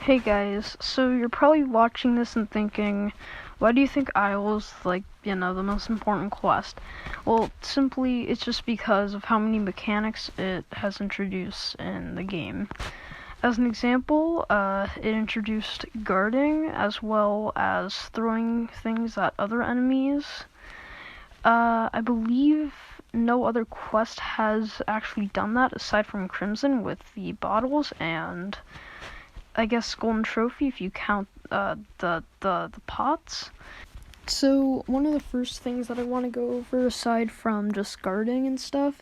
Hey guys, so you're probably watching this and thinking, why do you think Isle's the most important quest? Well, simply, it's just because of how many mechanics it has introduced in the game. As an example, it introduced guarding as well as throwing things at other enemies. I believe no other quest has actually done that aside from Crimson with the bottles and I guess Golden Trophy if you count the pots. So one of the first things that I want to go over aside from just guarding and stuff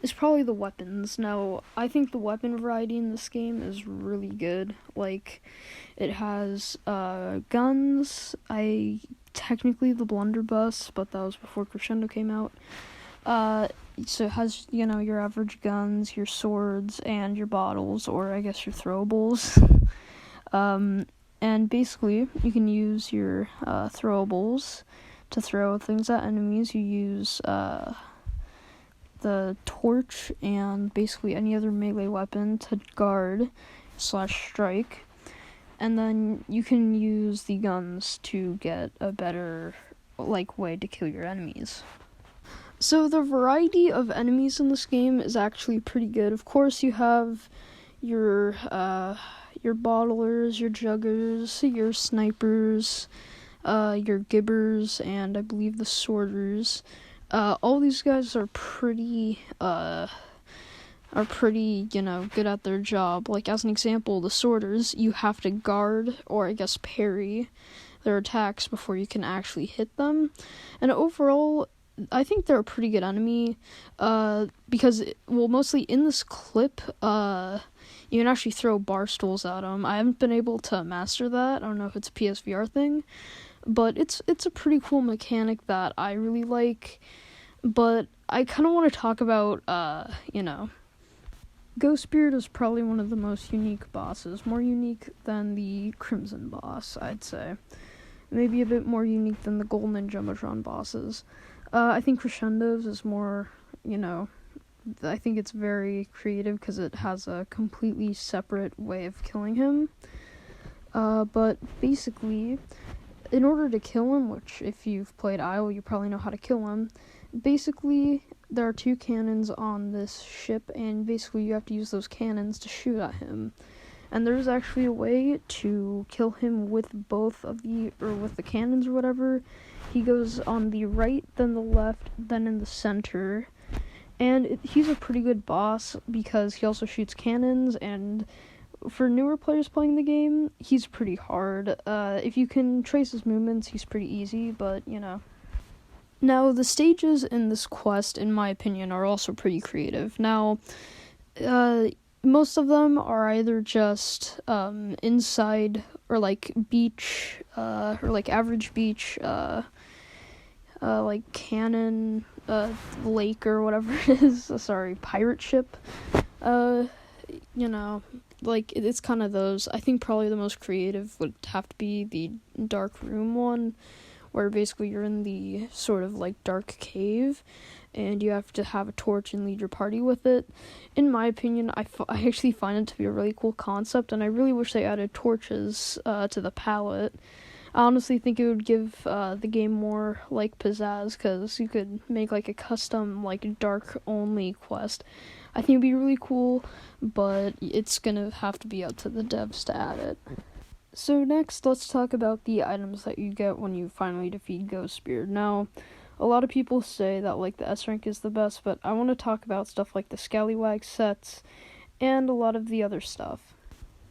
is probably the weapons. Now, I think the weapon variety in this game is really good. Like, it has guns. Technically the blunderbuss, but that was before Crescendo came out. So it has, your average guns, your swords, and your bottles, or I guess your throwables. And basically, you can use your throwables to throw things at enemies. You use the torch and basically any other melee weapon to guard / strike. And then you can use the guns to get a better way to kill your enemies. So the variety of enemies in this game is actually pretty good. Of course, you have your bottlers, your juggers, your snipers, your gibbers, and I believe the sorters. All these guys are pretty, good at their job. Like, as an example, the sorters, you have to guard, or I guess parry, their attacks before you can actually hit them. And overall, I think they're a pretty good enemy, because, mostly in this clip, you can actually throw bar stools at them. I haven't been able to master that. I don't know if it's a PSVR thing, but it's a pretty cool mechanic that I really like. But I kind of want to talk about, Ghost Spirit is probably one of the most unique bosses, more unique than the Crimson boss, I'd say. Maybe a bit more unique than the Golden and Jumbotron bosses. I think Crescendo's is more, I think it's very creative because it has a completely separate way of killing him. But basically, in order to kill him, which if you've played Isle, you probably know how to kill him, basically, there are 2 cannons on this ship, and basically you have to use those cannons to shoot at him. And there's actually a way to kill him with with the cannons or whatever. He goes on the right, then the left, then in the center. And he's a pretty good boss because he also shoots cannons, and for newer players playing the game, he's pretty hard. If you can trace his movements, he's pretty easy, but, Now, the stages in this quest, in my opinion, are also pretty creative. Now, most of them are either just inside or beach, or average beach, cannon, lake or whatever it is. Sorry, pirate ship. It's kind of those. I think probably the most creative would have to be the dark room one, where basically you're in the sort of dark cave, and you have to have a torch and lead your party with it. In my opinion, I actually find it to be a really cool concept, and I really wish they added torches to the palette. I honestly think it would give the game more pizzazz, because you could make a custom dark only quest. I think it'd be really cool, but it's gonna have to be up to the devs to add it. So next, let's talk about the items that you get when you finally defeat Ghost Spirit. Now, a lot of people say that the S rank is the best, but I want to talk about stuff like the Scallywag sets and a lot of the other stuff.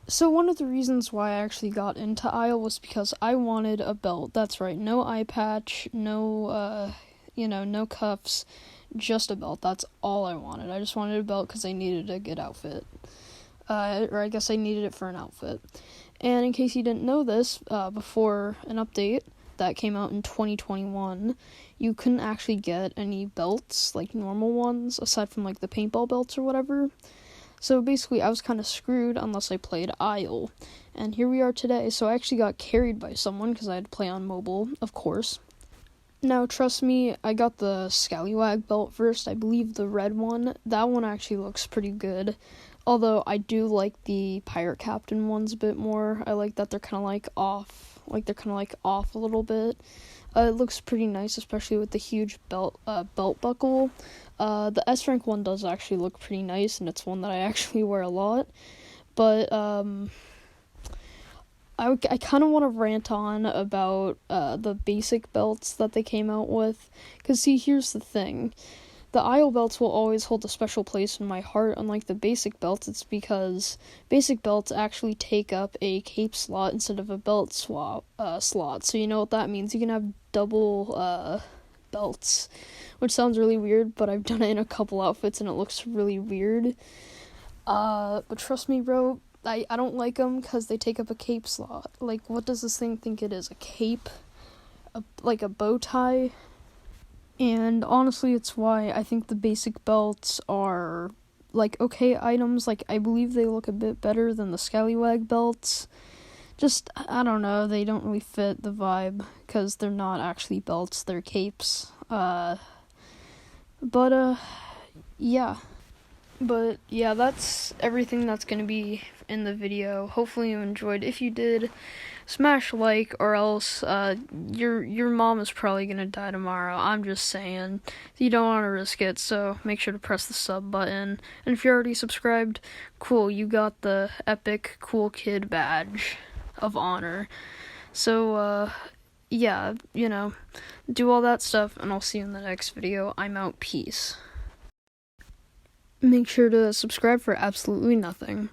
So one of the reasons why I actually got into Isle was because I wanted a belt. That's right, no eye patch, no cuffs, just a belt. That's all I wanted. I just wanted a belt because I needed a good outfit. Or I guess I needed it for an outfit. And in case you didn't know this, before an update that came out in 2021, you couldn't actually get any belts, normal ones, aside from the paintball belts or whatever. So basically, I was kind of screwed unless I played Isle. And here we are today. So I actually got carried by someone because I had to play on mobile, of course. Now, trust me, I got the Scallywag belt first. I believe the red one. That one actually looks pretty good. Although I do like the Pirate Captain ones a bit more. I like that they're kind of like off. Like they're kind of like off a little bit. It looks pretty nice, especially with the huge belt buckle. The S rank one does actually look pretty nice, and it's one that I actually wear a lot. But I kind of want to rant on about the basic belts that they came out with. Because, see, here's the thing. The Isle belts will always hold a special place in my heart, unlike the basic belts. It's because basic belts actually take up a cape slot instead of a belt slot. So you know what that means. You can have double belts, which sounds really weird, but I've done it in a couple outfits, and it looks really weird. But trust me, bro, I don't like them because they take up a cape slot. Like, what does this thing think it is? A cape? Like a bow tie? And honestly, it's why I think the basic belts are, like, okay items. Like, I believe they look a bit better than the Scallywag belts. Just, I don't know, they don't really fit the vibe because they're not actually belts, they're capes. Yeah. But yeah, that's everything that's going to be in the video. Hopefully you enjoyed. If you did, smash like, or else your mom is probably going to die tomorrow. I'm just saying. You don't want to risk it, so make sure to press the sub button. And if you're already subscribed, cool, you got the epic cool kid badge of honor. So yeah, do all that stuff, and I'll see you in the next video. I'm out. Peace. Make sure to subscribe for absolutely nothing.